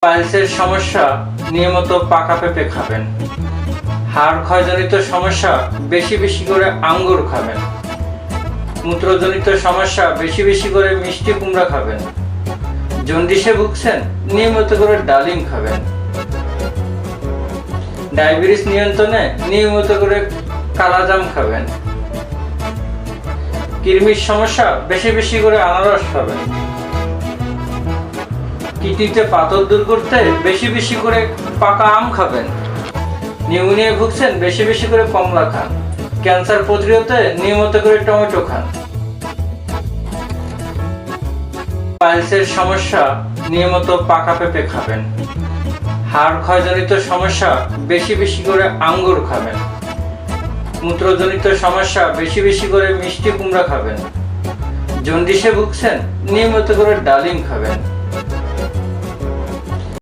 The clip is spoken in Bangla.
পাইলসের সমস্যা নিয়মিত পাকা পেঁপে খাবেন। হাড় ক্ষয়জনিত সমস্যা বেশি বেশি করে আঙ্গুর খাবেন। মূত্রজনিত সমস্যা বেশি বেশি করে মিষ্টি কুমড়া খাবেন। জন্ডিসে ভুগছেন, নিয়মিত করে ডালিম খাবেন। ডায়াবেটিস নিয়ন্ত্রণে নিয়মিত করে কালাজাম খাবেন। কৃমির সমস্যা বেশি বেশি করে আনারস খাবেন। কিডনিতে পাথর দূর করতে বেশি বেশি করে পাকা আম খাবেন। নিউমোনিয়ায় ভুগছেন, বেশি বেশি করে কমলা খান। ক্যান্সার প্রতিরোধে নিয়মিত করে টমেটো খান। পাইলসের সমস্যা নিয়মিত পাকা পেঁপে খাবেন। হাড় ক্ষয়জনিত সমস্যা বেশি বেশি করে আঙ্গুর খাবেন। মূত্রজনিত সমস্যা বেশি বেশি করে মিষ্টি কুমড়া খাবেন। জন্ডিসে ভুগছেন, নিয়মিত করে ডালিম খাবেন।